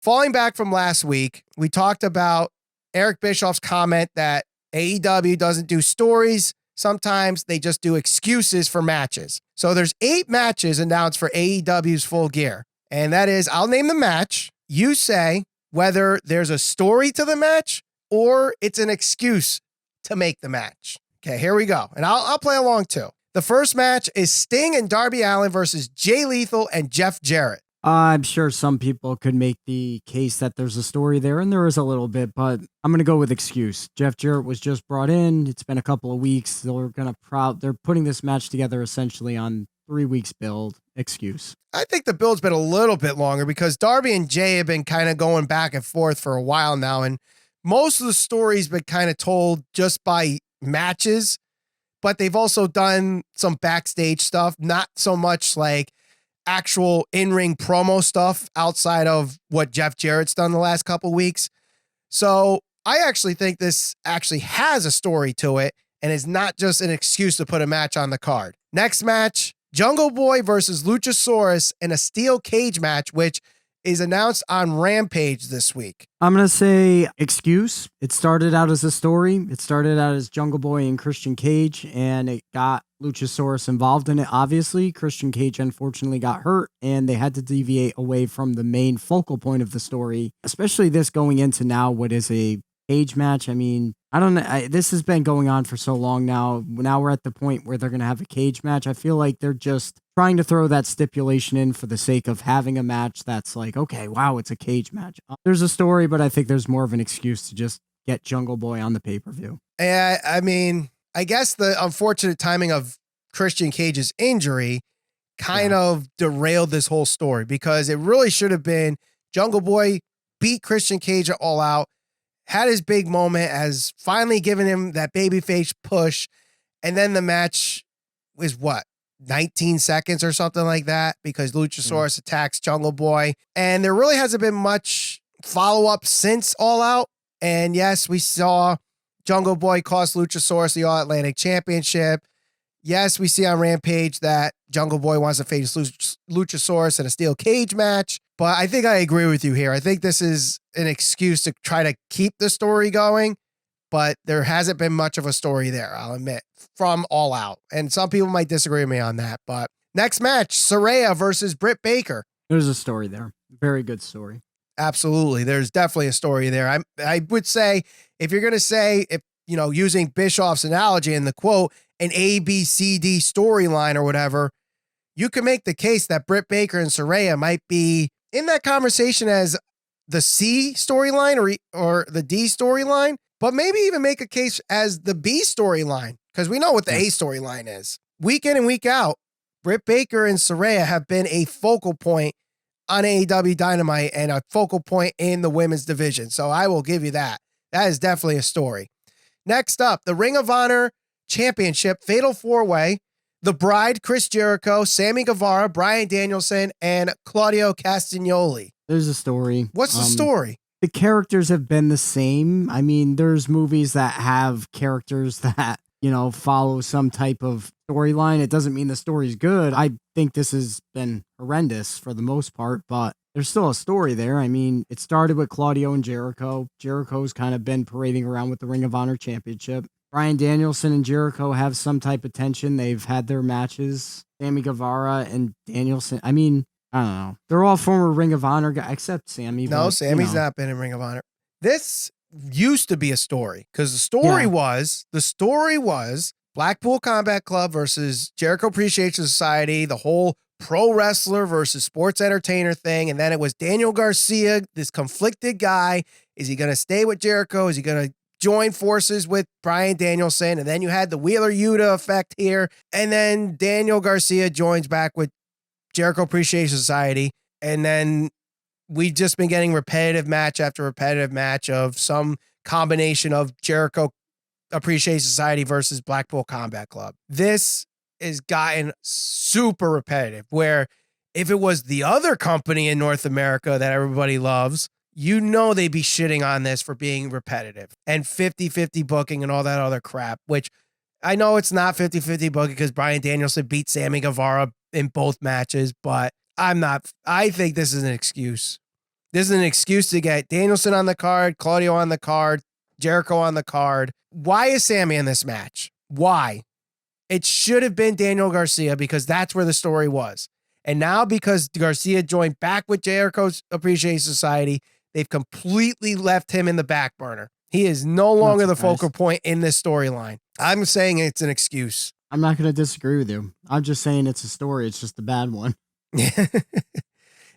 falling back from last week, we talked about Eric Bischoff's comment that AEW doesn't do stories. Sometimes they just do excuses for matches. So there's 8 matches announced for AEW's Full Gear. And that is, I'll name the match. You say whether there's a story to the match or it's an excuse to make the match. Okay, here we go. And I'll play along too. The first match is Sting and Darby Allin versus Jay Lethal and Jeff Jarrett. I'm sure some people could make the case that there's a story there, and there is a little bit, but I'm going to go with excuse. Jeff Jarrett was just brought in. It's been a couple of weeks. They're putting this match together essentially on 3 weeks build. Excuse. I think the build's been a little bit longer because Darby and Jay have been kind of going back and forth for a while now, and most of the story's been kind of told just by matches, but they've also done some backstage stuff, not so much like actual in-ring promo stuff outside of what Jeff Jarrett's done the last couple weeks. So I actually think this actually has a story to it and is not just an excuse to put a match on the card. Next match, Jungle Boy versus Luchasaurus in a steel cage match, which is announced on Rampage this week. I'm going to say excuse. It started out as a story. It started out as Jungle Boy and Christian Cage, and it got Luchasaurus involved in it. Obviously, Christian Cage unfortunately got hurt, and they had to deviate away from the main focal point of the story, especially this going into now what is a cage match. I mean, I don't know. This has been going on for so long now. Now we're at the point where they're going to have a cage match. I feel like they're just trying to throw that stipulation in for the sake of having a match that's like, okay, wow, it's a cage match. There's a story, but I think there's more of an excuse to just get Jungle Boy on the pay-per-view. I mean, I guess the unfortunate timing of Christian Cage's injury kind of derailed this whole story because it really should have been Jungle Boy beat Christian Cage all out, had his big moment, has finally given him that babyface push, and then the match is 19 seconds or something like that because Luchasaurus attacks Jungle Boy, and there really hasn't been much follow-up since All Out. And yes, we saw Jungle Boy cost Luchasaurus the All Atlantic Championship. Yes, we see on Rampage that Jungle Boy wants to face Luchasaurus in a steel cage match, but I think I agree with you here. I think this is an excuse to try to keep the story going, but there hasn't been much of a story there, I'll admit, from All Out. And some people might disagree with me on that, but next match, Saraya versus Britt Baker. There's a story there. Very good story. Absolutely. There's definitely a story there. I would say, if you're going to say, if using Bischoff's analogy in the quote, an ABCD storyline or whatever, you can make the case that Britt Baker and Saraya might be in that conversation as the C storyline or the D storyline, but maybe even make a case as the B storyline, because we know what the A storyline is. Week in and week out, Britt Baker and Saraya have been a focal point on AEW Dynamite and a focal point in the women's division. So I will give you that. That is definitely a story. Next up, the Ring of Honor Championship Fatal 4-Way. The Bride, Chris Jericho, Sammy Guevara, Bryan Danielson, and Claudio Castagnoli. There's a story. What's the story? The characters have been the same. I mean, there's movies that have characters that, follow some type of storyline. It doesn't mean the story's good. I think this has been horrendous for the most part, but there's still a story there. I mean, it started with Claudio and Jericho. Jericho's kind of been parading around with the Ring of Honor Championship. Bryan Danielson and Jericho have some type of tension. They've had their matches. Sammy Guevara and Danielson. I mean, I don't know. They're all former Ring of Honor guys, except Sammy. No, Sammy's not been in Ring of Honor. This used to be a story because the story was Blackpool Combat Club versus Jericho Appreciation Society, the whole pro wrestler versus sports entertainer thing. And then it was Daniel Garcia, this conflicted guy. Is he going to stay with Jericho? Is he going to join forces with Bryan Danielson? And then you had the Wheeler Yuta effect here. And then Daniel Garcia joins back with Jericho Appreciation Society. And then we've just been getting repetitive match after repetitive match of some combination of Jericho Appreciation Society versus Blackpool Combat Club. This has gotten super repetitive, where if it was the other company in North America that everybody loves, they'd be shitting on this for being repetitive and 50-50 booking and all that other crap, which I know it's not 50-50 booking because Bryan Danielson beat Sammy Guevara in both matches, but I think this is an excuse. This is an excuse to get Danielson on the card, Claudio on the card, Jericho on the card. Why is Sammy in this match? Why? It should have been Daniel Garcia because that's where the story was. And now because Garcia joined back with Jericho's Appreciation Society, they've completely left him in the back burner. He is no longer the focal point in this storyline. I'm saying it's an excuse. I'm not going to disagree with you. I'm just saying it's a story. It's just a bad one.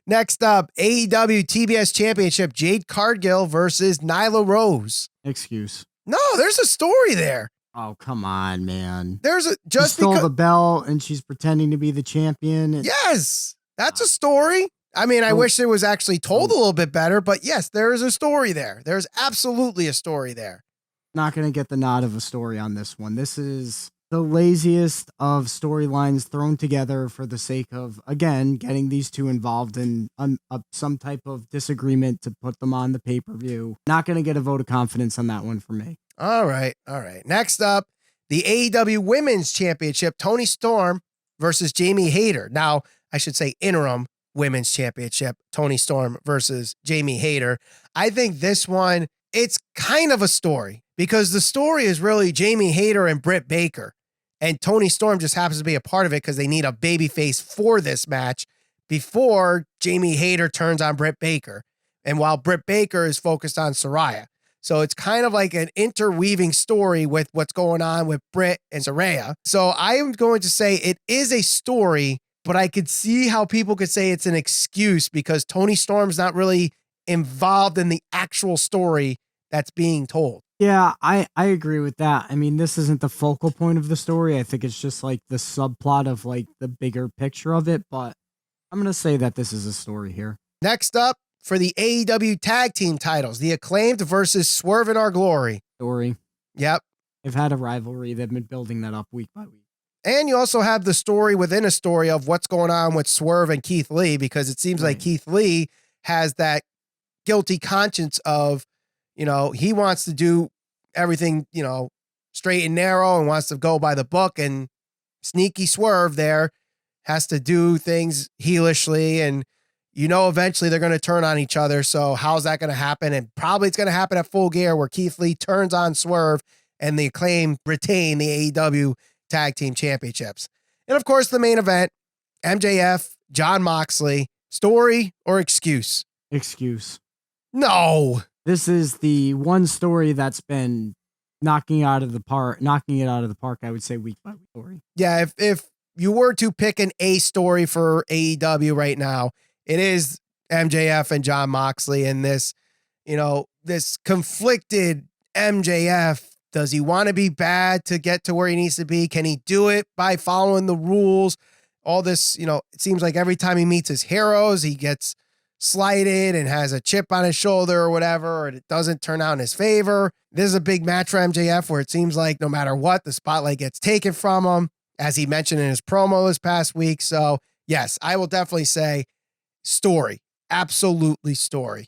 Next up, AEW TBS Championship, Jade Cargill versus Nyla Rose. Excuse. No, there's a story there. Oh, come on, man. There's a she stole the belt and she's pretending to be the champion. Yes, that's a story. I mean, I wish it was actually told a little bit better, but yes, there is a story there. There's absolutely a story there. Not going to get the nod of a story on this one. This is the laziest of storylines thrown together for the sake of, again, getting these two involved in some type of disagreement to put them on the pay-per-view. Not going to get a vote of confidence on that one for me. All right. Next up, the AEW Women's Championship, Toni Storm versus Jamie Hayter. Now, I should say interim Women's Championship, Toni Storm versus Jamie Hayter. I think this one, it's kind of a story because the story is really Jamie Hayter and Britt Baker. And Toni Storm just happens to be a part of it because they need a babyface for this match before Jamie Hayter turns on Britt Baker. And while Britt Baker is focused on Saraya. So it's kind of like an interweaving story with what's going on with Britt and Saraya. So I am going to say it is a story, but I could see how people could say it's an excuse because Toni Storm's not really involved in the actual story that's being told. Yeah, I agree with that. I mean, this isn't the focal point of the story. I think it's just like the subplot of like the bigger picture of it, but I'm going to say that this is a story here. Next up, for the AEW tag team titles, the Acclaimed versus Swerve in Our Glory. Story. Yep. They've had a rivalry. They've been building that up week by week. And you also have the story within a story of what's going on with Swerve and Keith Lee, because it seems like Keith Lee has that guilty conscience of, he wants to do everything, straight and narrow and wants to go by the book, and sneaky Swerve there has to do things heelishly, and eventually they're going to turn on each other. So how's that going to happen? And probably it's going to happen at Full Gear where Keith Lee turns on Swerve and the Acclaim retain the AEW Tag Team Championships. And of course, the main event, MJF, Jon Moxley, story or excuse? Excuse. No. This is the one story that's been knocking it out of the park, I would say, week by week story. Yeah, if you were to pick an A story for AEW right now, it is MJF and Jon Moxley, and this, this conflicted MJF. Does he want to be bad to get to where he needs to be? Can he do it by following the rules? All this, it seems like every time he meets his heroes, he gets slighted and has a chip on his shoulder or whatever, or it doesn't turn out in his favor. This is a big match for MJF where it seems like no matter what, the spotlight gets taken from him, as he mentioned in his promo this past week. So yes, I will definitely say story. Absolutely story.